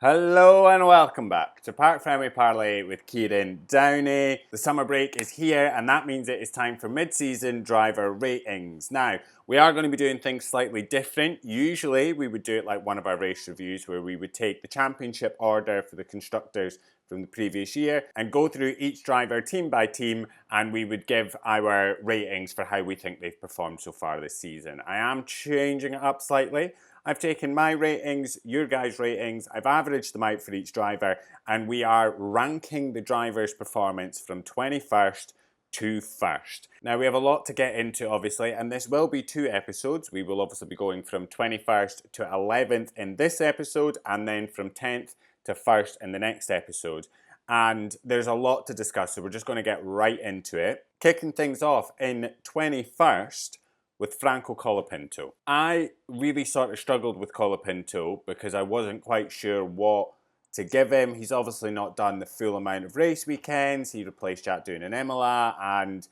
Hello and welcome back to Parc Fermé Parlay with Kieran Downey. The summer break is here and that means it is time for mid-season driver ratings. Now, we are going to be doing things slightly different. Usually we would do it like one of our race reviews where we would take the championship order for the constructors from the previous year and go through each driver team by team, and we would give our ratings for how we think they've performed so far this season. I am changing it up slightly. I've taken my ratings, your guys' ratings, I've averaged them out for each driver, and we are ranking the driver's performance from 21st to 1st. Now, we have a lot to get into, obviously, and this will be 2 episodes. We will obviously be going from 21st to 11th in this episode, and then from 10th to 1st in the next episode. And there's a lot to discuss, so we're just going to get right into it. Kicking things off in 21st, with Franco Colapinto. I really sort of struggled with Colapinto because I wasn't quite sure what to give him. He's obviously not done the full amount of race weekends. He replaced Jack Doohan in Imola, and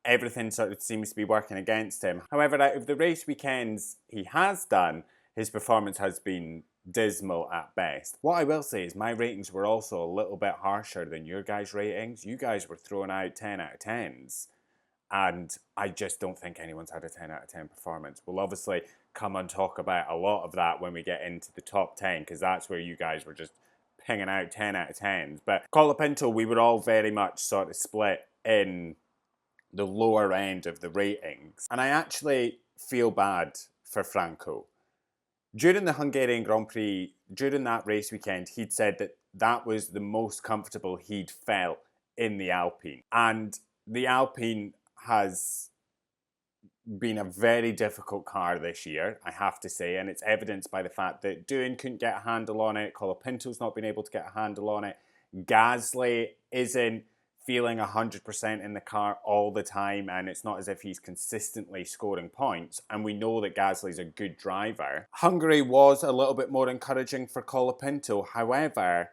everything sort of seems to be working against him. However, out of the race weekends he has done, his performance has been dismal at best. What I will say is my ratings were also a little bit harsher than your guys' ratings. You guys were throwing out 10 out of 10s. And I just don't think anyone's had a 10 out of 10 performance. We'll obviously come and talk about a lot of that when we get into the top 10, because that's where you guys were just pinging out 10 out of 10s. But Colapinto, we were all very much sort of split in the lower end of the ratings. And I actually feel bad for Franco. During the Hungarian Grand Prix, during that race weekend, he'd said that that was the most comfortable he'd felt in the Alpine. And the Alpine has been a very difficult car this year, I have to say, and it's evidenced by the fact that Doohan couldn't get a handle on it, Colapinto's not been able to get a handle on it, Gasly isn't feeling 100% in the car all the time, and it's not as if he's consistently scoring points, and we know that Gasly's a good driver. Hungary was a little bit more encouraging for Colapinto, however,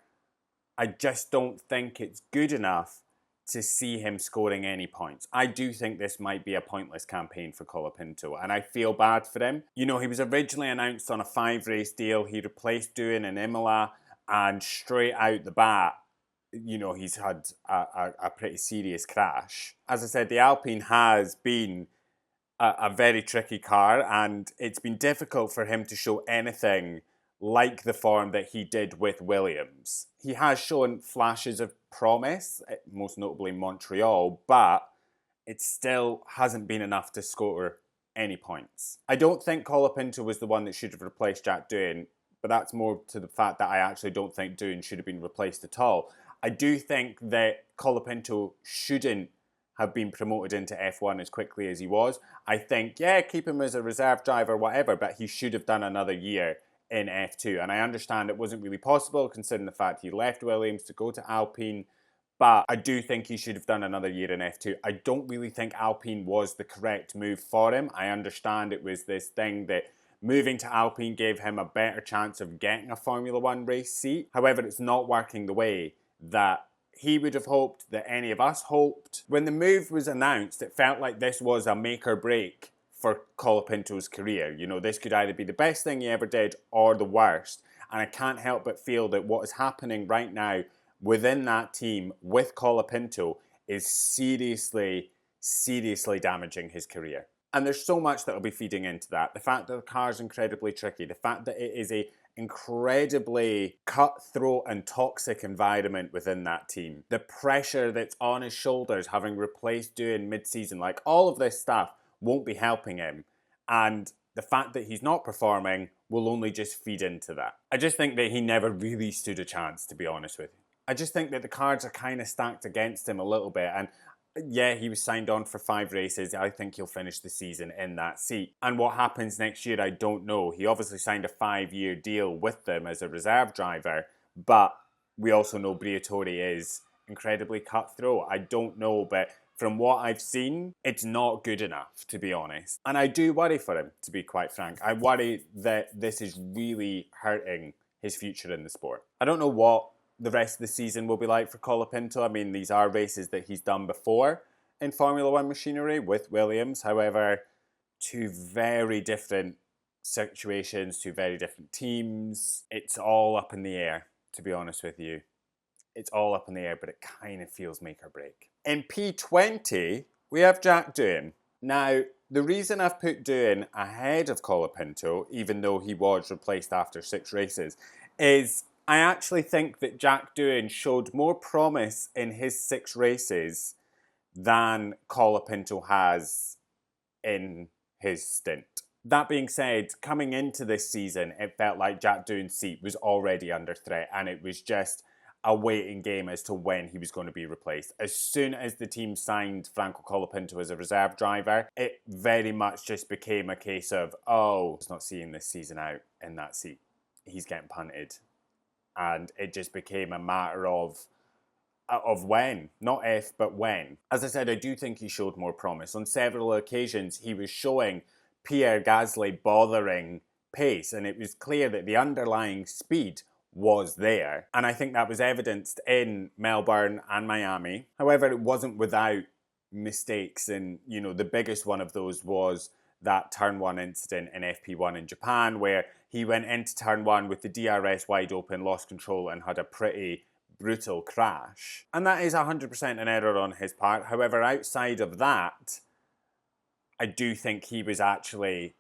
I just don't think it's good enough to see him scoring any points. I do think this might be a pointless campaign for Colapinto, and I feel bad for him. You know, he was originally announced on a 5-race deal. He replaced Doohan in Imola, and straight out the bat, you know, he's had a pretty serious crash. As I said, the Alpine has been a very tricky car, and it's been difficult for him to show anything like the form that he did with Williams. He has shown flashes of promise, most notably Montreal, but it still hasn't been enough to score any points. I don't think Colapinto was the one that should have replaced Jack Doohan, but that's more to the fact that I actually don't think Doohan should have been replaced at all. I do think that Colapinto shouldn't have been promoted into F1 as quickly as he was. I think, yeah, keep him as a reserve driver, whatever, but he should have done another year in F2, and I understand it wasn't really possible considering the fact he left Williams to go to Alpine, but I do think he should have done another year in F2. I don't really think Alpine was the correct move for him. I understand it was this thing that moving to Alpine gave him a better chance of getting a Formula 1 race seat. However, it's not working the way that he would have hoped, that any of us hoped. When the move was announced, it felt like this was a make or break for Colapinto's career. You know, this could either be the best thing he ever did or the worst. And I can't help but feel that what is happening right now within that team with Colapinto is seriously damaging his career. And there's so much that will be feeding into that. The fact that the car's incredibly tricky, the fact that it is a incredibly cutthroat and toxic environment within that team, the pressure that's on his shoulders having replaced Doohan mid-season, like all of this stuff won't be helping him, and the fact that he's not performing will only just feed into that. I just think that he never really stood a chance, to be honest with you. I just think that the cards are kind of stacked against him a little bit, and yeah, he was signed on for 5 races. I think he'll finish the season in that seat. And what happens next year, I don't know. He obviously signed a 5-year deal with them as a reserve driver, but we also know Briatore is incredibly cutthroat. I don't know, but from what I've seen, it's not good enough, to be honest. And I do worry for him, to be quite frank. I worry that this is really hurting his future in the sport. I don't know what the rest of the season will be like for Colapinto. I mean, these are races that he's done before in Formula 1 machinery with Williams. However, 2 very different situations, 2 very different teams. It's all up in the air. to be honest with you. It's all up in the air, but it kind of feels make or break. In P20, we have Jack Doohan. Now, the reason I've put Doohan ahead of Colapinto, even though he was replaced after 6 races, is I actually think that Jack Doohan showed more promise in his 6 races than Colapinto has in his stint. That being said, coming into this season, it felt like Jack Doohan's seat was already under threat, and it was just a waiting game as to when he was going to be replaced. As soon as the team signed Franco Colapinto as a reserve driver, it very much just became a case of, oh, he's not seeing this season out in that seat. He's getting punted. And it just became a matter of when, not if, but when. As I said, I do think he showed more promise. On several occasions, he was showing Pierre Gasly bothering pace, and it was clear that the underlying speed was there. And I think that was evidenced in Melbourne and Miami. However, it wasn't without mistakes, and the biggest one of those was that turn 1 incident in FP1 in Japan, where he went into turn 1 with the DRS wide open, lost control, and had a pretty brutal crash. And that is 100% an error on his part. However, outside of that, I do think he was actually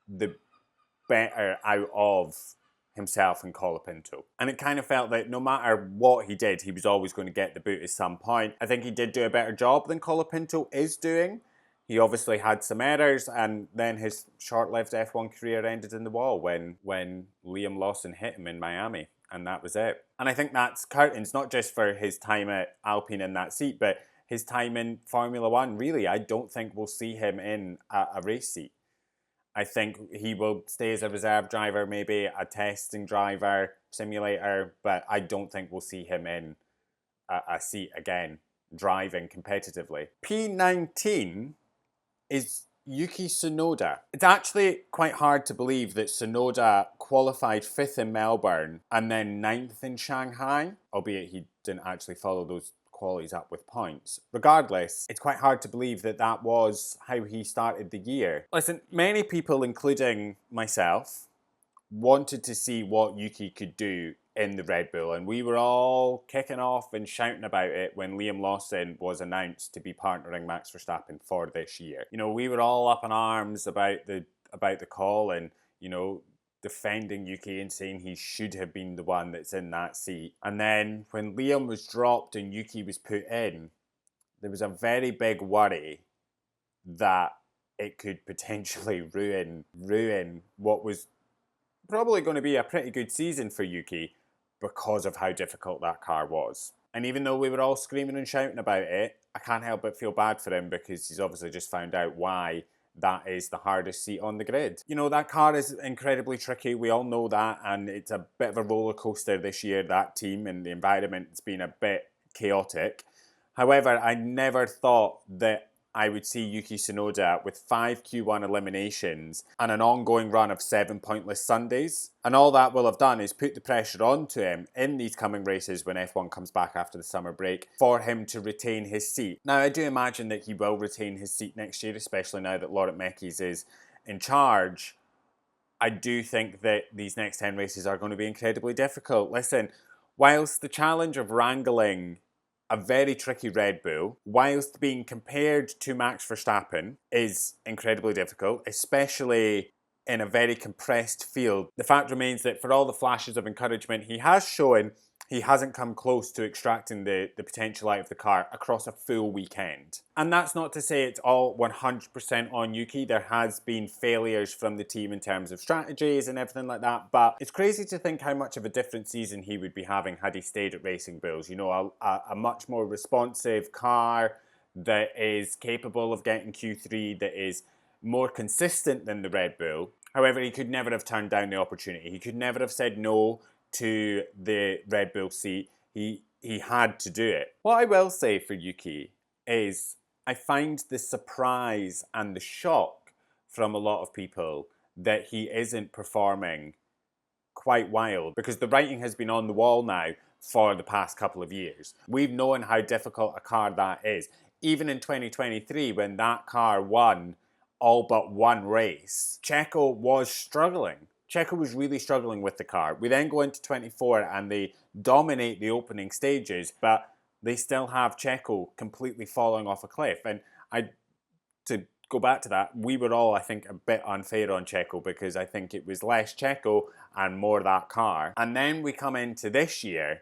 the better out of himself and Colapinto. And it kind of felt that no matter what he did, he was always going to get the boot at some point. I think he did do a better job than Colapinto is doing. He obviously had some errors, and then his short-lived F1 career ended in the wall when Liam Lawson hit him in Miami, and that was it. And I think that's curtains, not just for his time at Alpine in that seat, but his time in Formula One. Really, I don't think we'll see him in a race seat. I think he will stay as a reserve driver, maybe a testing driver, simulator, but I don't think we'll see him in a seat again, driving competitively. P19 is Yuki Tsunoda. It's actually quite hard to believe that Tsunoda qualified 5th in Melbourne and then 9th in Shanghai, albeit he didn't actually follow those qualities up with points. Regardless, it's quite hard to believe that that was how he started the year. Listen, many people, including myself, wanted to see what Yuki could do in the Red Bull, and we were all kicking off and shouting about it when Liam Lawson was announced to be partnering Max Verstappen for this year. We were all up in arms about the call, and defending Yuki and saying he should have been the one that's in that seat. And then when Liam was dropped and Yuki was put in, there was a very big worry that it could potentially ruin what was probably going to be a pretty good season for Yuki because of how difficult that car was. And even though we were all screaming and shouting about it, I can't help but feel bad for him because he's obviously just found out why that is the hardest seat on the grid. That car is incredibly tricky. We all know that, and it's a bit of a roller coaster this year, that team, and the environment's been a bit chaotic. However, I never thought that I would see Yuki Tsunoda with 5 Q1 eliminations and an ongoing run of 7 pointless Sundays. And all that will have done is put the pressure onto him in these coming races when F1 comes back after the summer break for him to retain his seat. Now, I do imagine that he will retain his seat next year, especially now that Laurent Mekies is in charge. I do think that these next 10 races are going to be incredibly difficult. Listen, whilst the challenge of wrangling a very tricky Red Bull, whilst being compared to Max Verstappen, is incredibly difficult, especially in a very compressed field. The fact remains that for all the flashes of encouragement he has shown, he hasn't come close to extracting the potential out of the car across a full weekend. And that's not to say it's all 100% on Yuki. There has been failures from the team in terms of strategies and everything like that, but it's crazy to think how much of a different season he would be having had he stayed at Racing Bulls. A much more responsive car that is capable of getting Q3, that is more consistent than the Red Bull. However, he could never have turned down the opportunity. He could never have said no to the Red Bull seat. He had to do it. What I will say for Yuki is I find the surprise and the shock from a lot of people that he isn't performing quite wild, because the writing has been on the wall now for the past couple of years. We've known how difficult a car that is. Even in 2023, when that car won all but one race, Checo was struggling. Checo was really struggling with the car. We then go into 24 and they dominate the opening stages, but they still have Checo completely falling off a cliff. And to go back to that, we were all, I think, a bit unfair on Checo because I think it was less Checo and more that car. And then we come into this year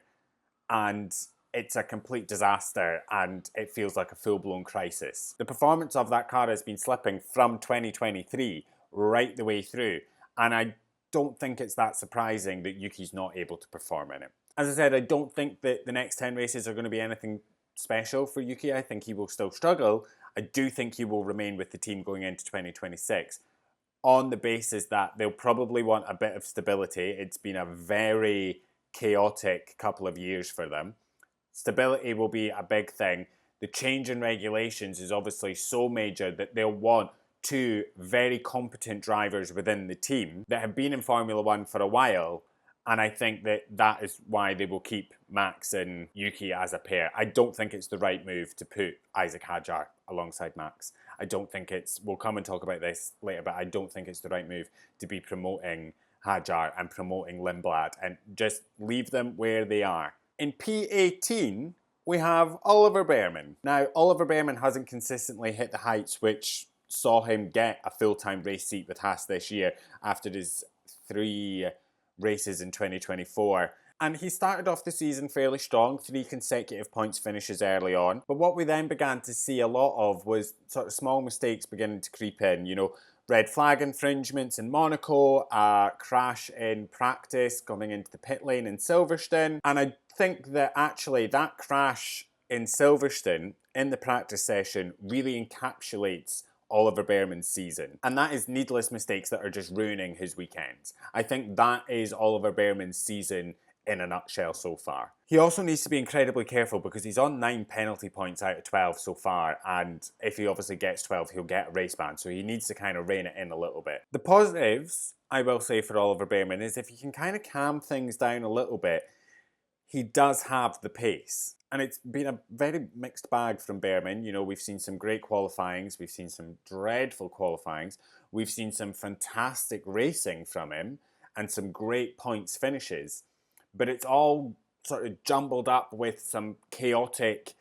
and it's a complete disaster and it feels like a full-blown crisis. The performance of that car has been slipping from 2023 right the way through, and I don't think it's that surprising that Yuki's not able to perform in it. As I said, I don't think that the next 10 races are going to be anything special for Yuki. I think he will still struggle. I do think he will remain with the team going into 2026 on the basis that they'll probably want a bit of stability. It's been a very chaotic couple of years for them. Stability will be a big thing. The change in regulations is obviously so major that they'll want two very competent drivers within the team that have been in Formula One for a while, and I think that that is why they will keep Max and Yuki as a pair. I don't think it's the right move to put Isaac Hadjar alongside Max. I don't think we'll come and talk about this later, but I don't think it's the right move to be promoting Hadjar and promoting Lindblad, and just leave them where they are. In P18, we have Oliver Bearman. Now, Oliver Bearman hasn't consistently hit the heights which saw him get a full-time race seat with Haas this year after his 3 races in 2024. And he started off the season fairly strong, 3 consecutive points finishes early on. But what we then began to see a lot of was sort of small mistakes beginning to creep in. You know, red flag infringements in Monaco, a crash in practice coming into the pit lane in Silverstone. And I think that actually that crash in Silverstone in the practice session really encapsulates Oliver Bearman's season. And that is needless mistakes that are just ruining his weekends. I think that is Oliver Bearman's season in a nutshell so far. He also needs to be incredibly careful because he's on 9 penalty points out of 12 so far, and if he obviously gets 12, he'll get a race ban, so he needs to kind of rein it in a little bit. The positives, I will say, for Oliver Bearman is if he can kind of calm things down a little bit, he does have the pace. And it's been a very mixed bag from Bearman. You know, we've seen some great qualifyings, we've seen some dreadful qualifyings, we've seen some fantastic racing from him, and some great points finishes. But it's all sort of jumbled up with some chaotic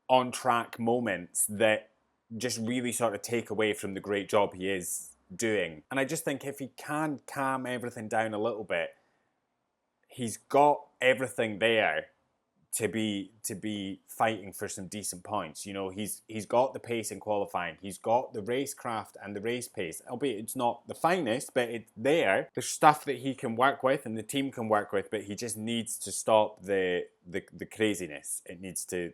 on-track moments that just really sort of take away from the great job he is doing. And I just think if he can calm everything down a little bit, he's got everything there to be fighting for some decent points. You know, he's got the pace in qualifying, he's got the racecraft and the race pace, albeit it's not the finest, but it's there. There's stuff that he can work with and the team can work with, but he just needs to stop the craziness. It needs to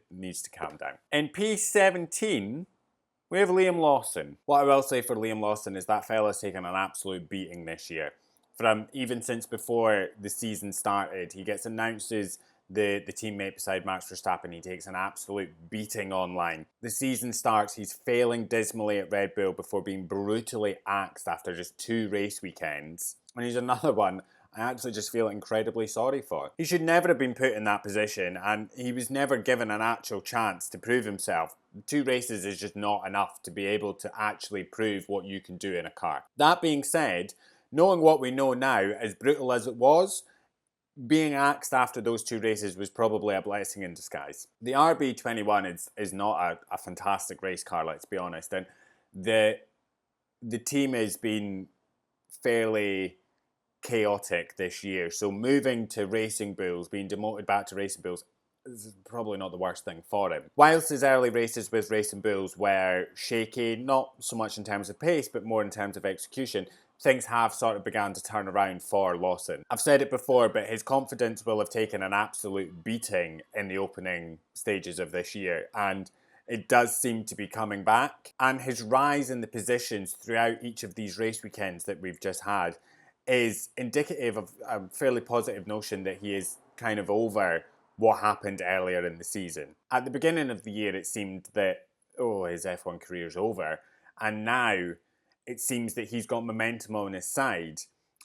calm down. In P17, we have Liam Lawson. What I will say for Liam Lawson is that fella's taken an absolute beating this year. From even since before the season started, he gets announced as the teammate beside Max Verstappen. He takes an absolute beating online. The season starts, he's failing dismally at Red Bull before being brutally axed after just 2 race weekends. And he's another one I actually just feel incredibly sorry for. He should never have been put in that position, and he was never given an actual chance to prove himself. 2 races is just not enough to be able to actually prove what you can do in a car. That being said, knowing what we know now, as brutal as it was, being axed after those 2 races was probably a blessing in disguise. The RB21 is not a fantastic race car, let's be honest, and the team has been fairly chaotic this year, so moving to Racing Bulls, being demoted back to Racing Bulls, is probably not the worst thing for him. Whilst his early races with Racing Bulls were shaky, not so much in terms of pace, but more in terms of execution, things have sort of begun to turn around for Lawson. I've said it before, but his confidence will have taken an absolute beating in the opening stages of this year, and it does seem to be coming back. And his rise in the positions throughout each of these race weekends that we've just had is indicative of a fairly positive notion that he is kind of over what happened earlier in the season. At the beginning of the year, it seemed that, his F1 career's over, and now it seems that he's got momentum on his side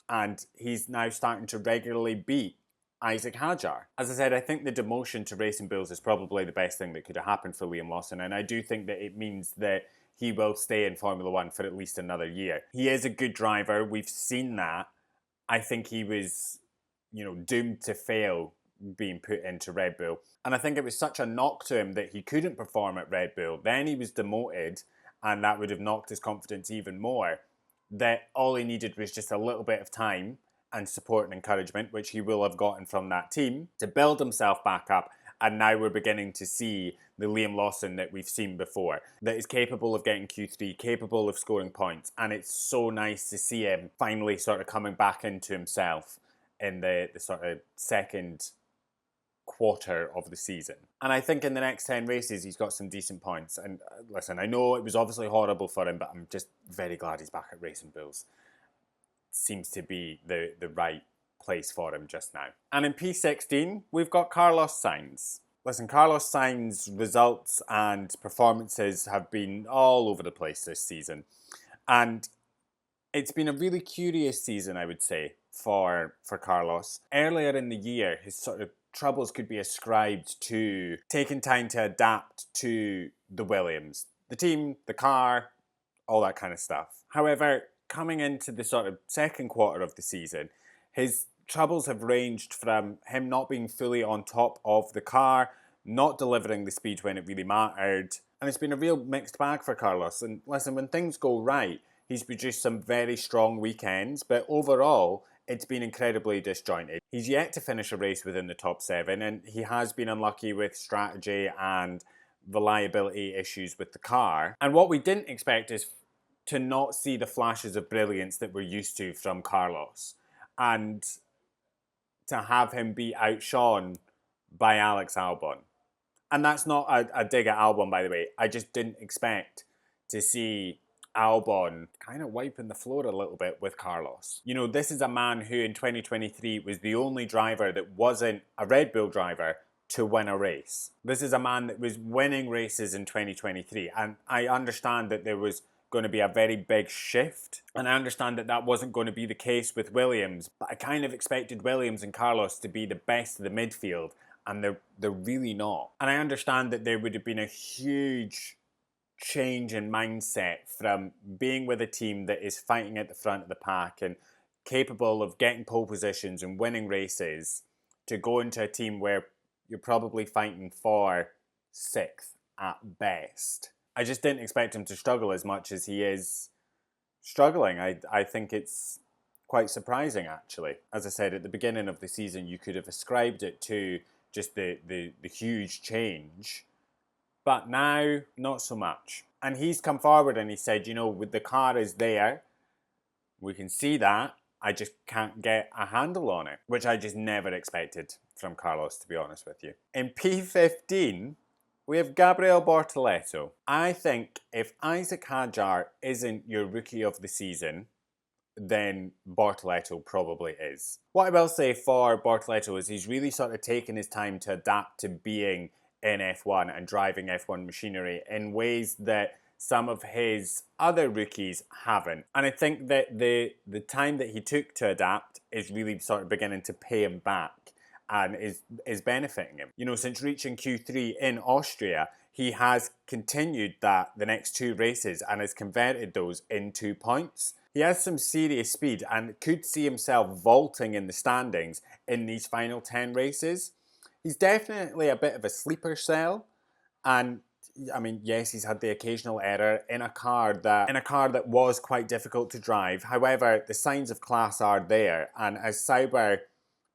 and he's now starting to regularly beat Isaac Hadjar. As I said, I think the demotion to Racing Bulls is probably the best thing that could have happened for Liam Lawson, and I do think that it means that he will stay in Formula One for at least another year. He is a good driver, we've seen that, I think he was, doomed to fail being put into Red Bull. And I think it was such a knock to him that he couldn't perform at Red Bull. Then he was demoted, and that would have knocked his confidence even more. That all he needed was just a little bit of time and support and encouragement, which he will have gotten from that team, to build himself back up. And now we're beginning to see the Liam Lawson that we've seen before, that is capable of getting Q3, capable of scoring points. And it's so nice to see him finally sort of coming back into himself in the sort of second quarter of the season. And I think in the next 10 races, he's got some decent points. And listen, I know it was obviously horrible for him, but I'm just very glad he's back at Racing Bulls. Seems to be the right place for him just now. And in P16, we've got Carlos Sainz. Listen, Carlos Sainz's results and performances have been all over the place this season. And it's been a really curious season, I would say, for Carlos. Earlier in the year, his sort of troubles could be ascribed to taking time to adapt to the Williams, the team, the car, all that kind of stuff. However, coming into the sort of second quarter of the season, his troubles have ranged from him not being fully on top of the car, not delivering the speed when it really mattered, and it's been a real mixed bag for Carlos. And listen, when things go right, he's produced some very strong weekends, but overall, it's been incredibly disjointed. He's yet to finish a race within the top 7, and he has been unlucky with strategy and reliability issues with the car. And what we didn't expect is to not see the flashes of brilliance that we're used to from Carlos, and to have him be outshone by Alex Albon. And that's not a dig at Albon, by the way. I just didn't expect to see Albon kind of wiping the floor a little bit with Carlos. This is a man who in 2023 was the only driver that wasn't a Red Bull driver to win a race. This is a man that was winning races in 2023. And I understand that there was going to be a very big shift. And I understand that that wasn't going to be the case with Williams. But I kind of expected Williams and Carlos to be the best of the midfield. And they're really not. And I understand that there would have been a huge change in mindset from being with a team that is fighting at the front of the pack and capable of getting pole positions and winning races, to go into a team where you're probably fighting for 6th at best. I just didn't expect him to struggle as much as he is struggling. I think it's quite surprising, actually. As I said, at the beginning of the season, you could have ascribed it to just the huge change. But now, not so much. And he's come forward and he said, with the car is there, we can see that, I just can't get a handle on it. Which I just never expected from Carlos, to be honest with you. In P15, we have Gabriel Bortoleto. I think if Isaac Hadjar isn't your rookie of the season, then Bortoleto probably is. What I will say for Bortoleto is he's really sort of taken his time to adapt to being in F1 and driving F1 machinery in ways that some of his other rookies haven't. And I think that the time that he took to adapt is really sort of beginning to pay him back and is benefiting him. Since reaching Q3 in Austria, he has continued that the next 2 races and has converted those into points. He has some serious speed and could see himself vaulting in the standings in these final 10 races. He's definitely a bit of a sleeper cell, and I mean, yes, he's had the occasional error in a car that was quite difficult to drive. However, the signs of class are there, and as Sauber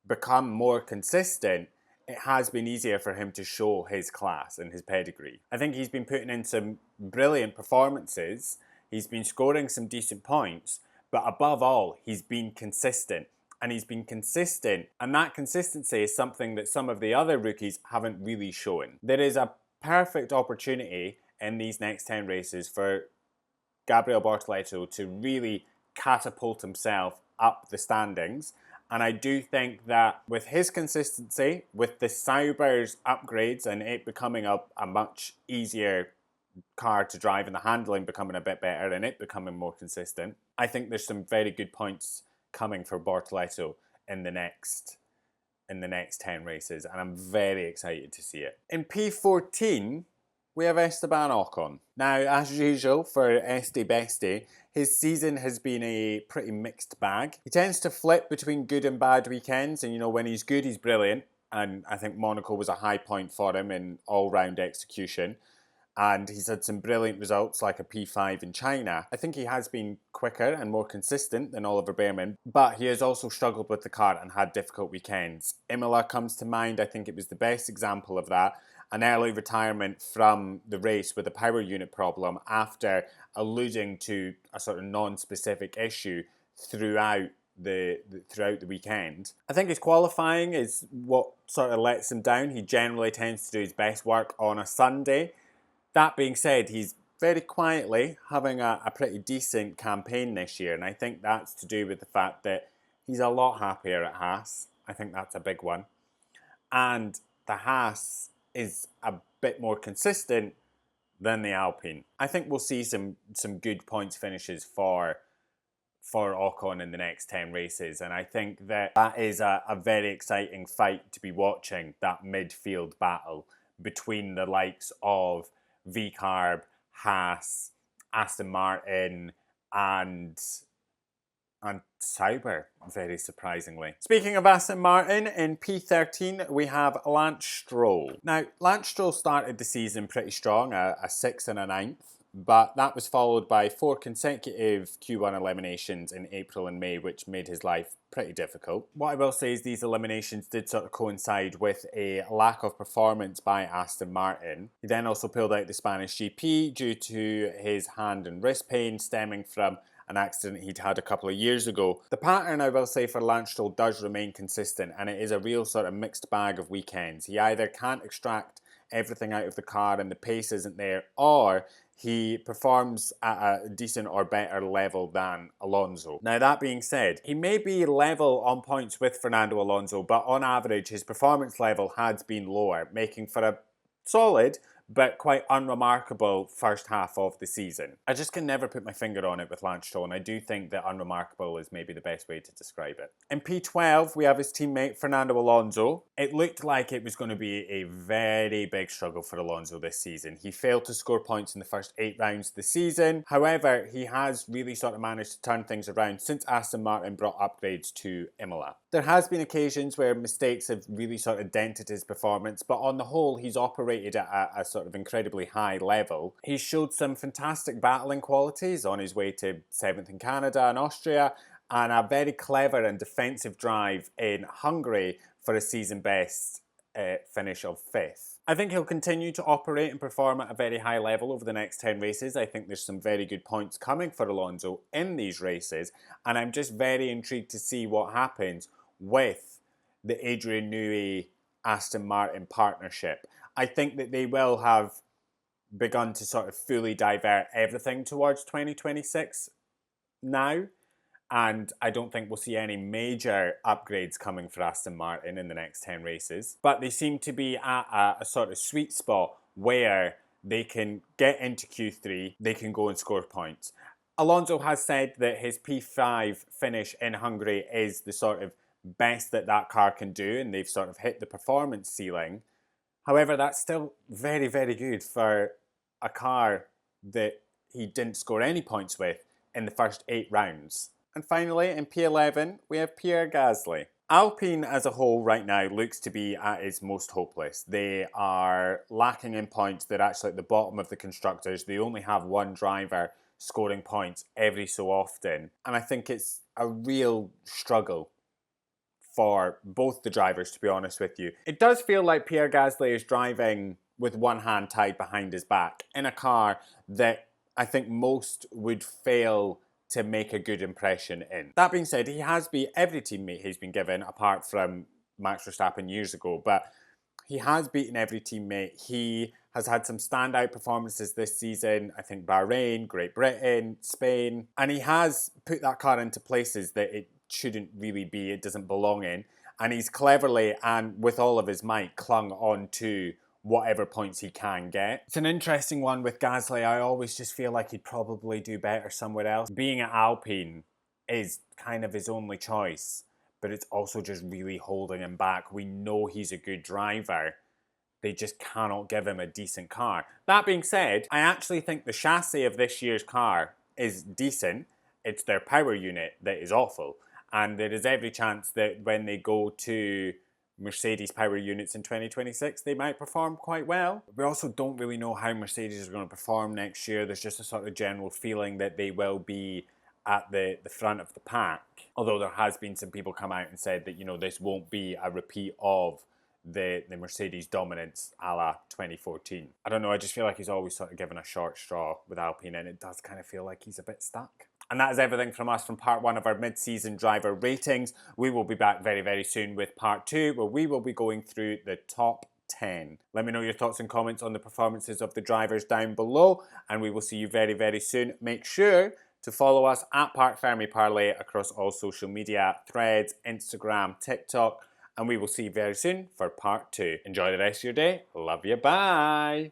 become more consistent, it has been easier for him to show his class and his pedigree. I think he's been putting in some brilliant performances. He's been scoring some decent points, but above all, he's been consistent. And he's been consistent, and that consistency is something that some of the other rookies haven't really shown. There is a perfect opportunity in these next 10 races for Gabriel Bortoleto to really catapult himself up the standings. And I do think that with his consistency, with the Sauber's upgrades and it becoming a much easier car to drive and the handling becoming a bit better and it becoming more consistent, I think there's some very good points coming for Bortoleto in the next 10 races, and I'm very excited to see it. In P14, we have Esteban Ocon. Now, as usual for Este Beste, his season has been a pretty mixed bag. He tends to flip between good and bad weekends, and you know, when he's good, he's brilliant. And I think Monaco was a high point for him in all-round execution. And he's had some brilliant results like a P5 in China. I think he has been quicker and more consistent than Oliver Bearman, but he has also struggled with the car and had difficult weekends. Imola comes to mind. I think it was the best example of that. An early retirement from the race with a power unit problem after alluding to a sort of non-specific issue throughout the weekend. I think his qualifying is what sort of lets him down. He generally tends to do his best work on a Sunday. That being said, he's very quietly having a pretty decent campaign this year, and I think that's to do with the fact that he's a lot happier at Haas. I think that's a big one. And the Haas is a bit more consistent than the Alpine. I think we'll see some good points finishes for Ocon in the next 10 races, and I think that is a very exciting fight to be watching, that midfield battle between the likes of V-Carb, Haas, Aston Martin, and Sauber, very surprisingly. Speaking of Aston Martin, in P13 we have Lance Stroll. Now, Lance Stroll started the season pretty strong, a 6th and a 9th, but that was followed by 4 consecutive Q1 eliminations in April and May, which made his life pretty difficult. What I will say is these eliminations did sort of coincide with a lack of performance by Aston Martin. He then also pulled out the Spanish GP due to his hand and wrist pain stemming from an accident he'd had a couple of years ago. The pattern, I will say, for Lance Stroll does remain consistent, and it is a real sort of mixed bag of weekends. He either can't extract everything out of the car and the pace isn't there, or he performs at a decent or better level than Alonso. Now, that being said, he may be level on points with Fernando Alonso, but on average his performance level has been lower, making for a solid but quite unremarkable first half of the season. I just can never put my finger on it with Lance Stroll, and I do think that unremarkable is maybe the best way to describe it. In P12, we have his teammate Fernando Alonso. It looked like it was going to be a very big struggle for Alonso this season. He failed to score points in the first 8 rounds of the season. However, he has really sort of managed to turn things around since Aston Martin brought upgrades to Imola. There has been occasions where mistakes have really sort of dented his performance, but on the whole, he's operated at a sort of incredibly high level. He showed some fantastic battling qualities on his way to 7th in Canada and Austria, and a very clever and defensive drive in Hungary for a season best finish of 5th. I think he'll continue to operate and perform at a very high level over the next 10 races. I think there's some very good points coming for Alonso in these races, and I'm just very intrigued to see what happens with the Adrian Newey Aston Martin partnership. I think that they will have begun to sort of fully divert everything towards 2026 now, and I don't think we'll see any major upgrades coming for Aston Martin in the next 10 races. But they seem to be at a sort of sweet spot where they can get into Q3, they can go and score points. Alonso has said that his P5 finish in Hungary is the sort of best that car can do, and they've sort of hit the performance ceiling. However, that's still very, very good for a car that he didn't score any points with in the first 8 rounds. And finally, in P11, we have Pierre Gasly. Alpine as a whole right now looks to be at its most hopeless. They are lacking in points. They're actually at the bottom of the constructors. They only have one driver scoring points every so often. And I think it's a real struggle for both the drivers, to be honest with you. It does feel like Pierre Gasly is driving with one hand tied behind his back in a car that I think most would fail to make a good impression in. That being said, he has beat every teammate he's been given, apart from Max Verstappen years ago, but he has beaten every teammate. He has had some standout performances this season. I think Bahrain, Great Britain, Spain, and he has put that car into places that it shouldn't really be, it doesn't belong in, and he's cleverly and with all of his might clung on to whatever points he can get. It's an interesting one with Gasly. I always just feel like he'd probably do better somewhere else. Being at Alpine is kind of his only choice, but it's also just really holding him back. We know he's a good driver, they just cannot give him a decent car. That being said, I actually think the chassis of this year's car is decent. It's their power unit that is awful. And there is every chance that when they go to Mercedes power units in 2026, they might perform quite well. We also don't really know how Mercedes is going to perform next year. There's just a sort of general feeling that they will be at the front of the pack. Although there has been some people come out and said that, you know, this won't be a repeat of the Mercedes dominance a la 2014. I don't know, I just feel like he's always sort of given a short straw with Alpine, and it does kind of feel like he's a bit stuck. And that is everything from us from part 1 of our mid-season driver ratings. We will be back very, very soon with part 2, where we will be going through the top 10. Let me know your thoughts and comments on the performances of the drivers down below, and we will see you very, very soon. Make sure to follow us at Parc Fermé Parlay across all social media, Threads, Instagram, TikTok, and we will see you very soon for part 2. Enjoy the rest of your day. Love you. Bye.